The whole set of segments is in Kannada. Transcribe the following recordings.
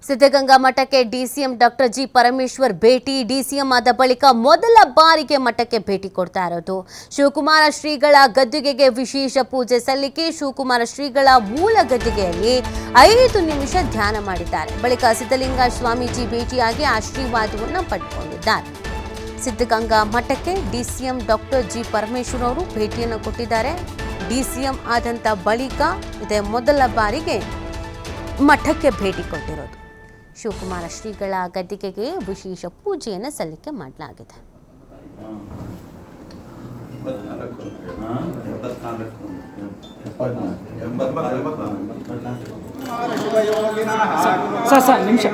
ಸಿದ್ಧಗಂಗಾ ಮಠಕ್ಕೆ ಡಿಸಿಎಂ ಡಾಕ್ಟರ್ ಜಿ ಪರಮೇಶ್ವರ್ ಭೇಟಿ. ಡಿಸಿಎಂ ಆದ ಬಳಿಕ ಮೊದಲ ಬಾರಿಗೆ ಮಠಕ್ಕೆ ಭೇಟಿ ಕೊಡ್ತಾ ಇರೋದು. ಶಿವಕುಮಾರ ಶ್ರೀಗಳ ಗದ್ದುಗೆಗೆ ವಿಶೇಷ ಪೂಜೆ ಸಲ್ಲಿಕೆ. ಶಿವಕುಮಾರ ಶ್ರೀಗಳ ಮೂಲ ಗದ್ದುಗೆಯಲ್ಲಿ 5 ನಿಮಿಷ ಧ್ಯಾನ ಮಾಡಿದ್ದಾರೆ. ಬಳಿಕ ಸಿದ್ಧಲಿಂಗ ಸ್ವಾಮೀಜಿ ಭೇಟಿಯಾಗಿ ಆಶೀರ್ವಾದವನ್ನು ಪಡೆದುಕೊಂಡಿದ್ದಾರೆ. ಸಿದ್ಧಗಂಗಾ ಮಠಕ್ಕೆ ಡಿಸಿಎಂ ಡಾಕ್ಟರ್ ಜಿ ಪರಮೇಶ್ವರ್ ಅವರು ಭೇಟಿಯನ್ನು ಕೊಟ್ಟಿದ್ದಾರೆ. ಡಿಸಿಎಂ ಆದಂತ ಬಳಿಕ ಇದೇ ಮೊದಲ ಬಾರಿಗೆ ಮಠಕ್ಕೆ ಭೇಟಿ ಕೊಟ್ಟಿರೋದು. ಶಿವಕುಮಾರ ಶ್ರೀಗಳ ಗದ್ದಿಗೆಗೆ ವಿಶೇಷ ಪೂಜೆಯನ್ನು ಸಲ್ಲಿಕೆ ಮಾಡಲಾಗಿದೆ. ನಿಮಿಷ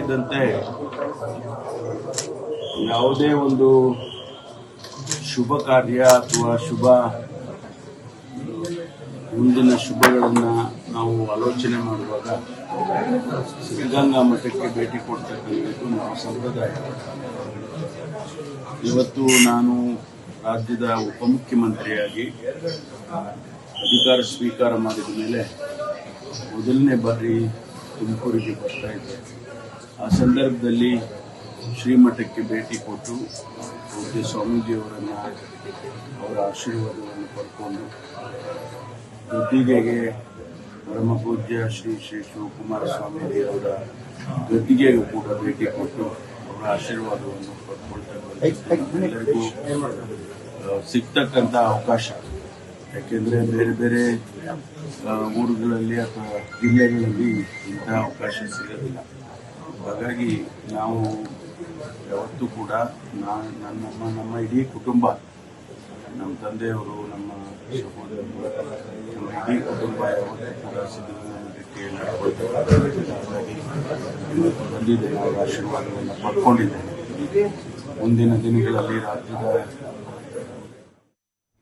ಇದ್ದಂತೆ ಯಾವುದೇ ಒಂದು ಶುಭ ಕಾರ್ಯ ಅಥವಾ ಮುಂದಿನ ಶುಭಗಳನ್ನು ನಾವು ಆಲೋಚನೆ ಮಾಡುವಾಗ ಸಿದ್ಧಗಂಗಾ ಮಠಕ್ಕೆ ಭೇಟಿ ಕೊಡ್ತಕ್ಕಂಥದ್ದು ನಮ್ಮ ಸಂಪ್ರದಾಯ. ಇವತ್ತು ನಾನು ರಾಜ್ಯದ ಉಪಮುಖ್ಯಮಂತ್ರಿಯಾಗಿ ಅಧಿಕಾರ ಸ್ವೀಕಾರ ಮಾಡಿದ ಮೇಲೆ ಮೊದಲನೇ ಬಾರಿ ತುಮಕೂರಿಗೆ ಬರ್ತಾ ಇದ್ದೆ. ಆ ಸಂದರ್ಭದಲ್ಲಿ ಶ್ರೀಮಠಕ್ಕೆ ಭೇಟಿ ಕೊಟ್ಟು ಪೂಜ್ಯ ಸ್ವಾಮೀಜಿಯವರನ್ನು ಅವರ ಆಶೀರ್ವಾದವನ್ನು ಪಡ್ಕೊಂಡು ಗದ್ದಿಗೆಗೆ ಪರಮ ಪೂಜ್ಯ ಶ್ರೀ ಶಿವಕುಮಾರ ಸ್ವಾಮೀಜಿ ಅವರ ಗದ್ದಿಗೆಗೂ ಕೂಡ ಭೇಟಿ ಕೊಟ್ಟು ಅವರ ಆಶೀರ್ವಾದವನ್ನು ಪಡ್ಕೊಳ್ತಕ್ಕಂಥ ಎಲ್ಲರಿಗೂ ಸಿಗ್ತಕ್ಕಂಥ ಅವಕಾಶ. ಯಾಕೆಂದರೆ ಬೇರೆ ಬೇರೆ ಊರುಗಳಲ್ಲಿ ಅಥವಾ ಜಿಲ್ಲೆಗಳಲ್ಲಿ ಇಂಥ ಅವಕಾಶ ಸಿಗೋದಿಲ್ಲ. ಹಾಗಾಗಿ ನಾವು ಯಾವತ್ತೂ ಕೂಡ ನಮ್ಮ ಇಡೀ ಕುಟುಂಬ, ನಮ್ಮ ತಂದೆಯವರು, ನಮ್ಮ ಸಹೋದರರು, ನಮ್ಮ ಇಡೀ ಕುಟುಂಬ ಯಾವತ್ತೂ ಕೂಡ ಸಿದ್ಧಗಂಗಾ ಮಠಕ್ಕೆ ನಡ್ಕೊಳ್ತಾರೆ. ಹಾಗಾಗಿ ಇವತ್ತು ಬಂದಿದ್ದೇನೆ, ಅವರ ಆಶೀರ್ವಾದವನ್ನು ಪಡ್ಕೊಂಡಿದ್ದೇನೆ. ಮುಂದಿನ ದಿನಗಳಲ್ಲಿ ರಾಜ್ಯದ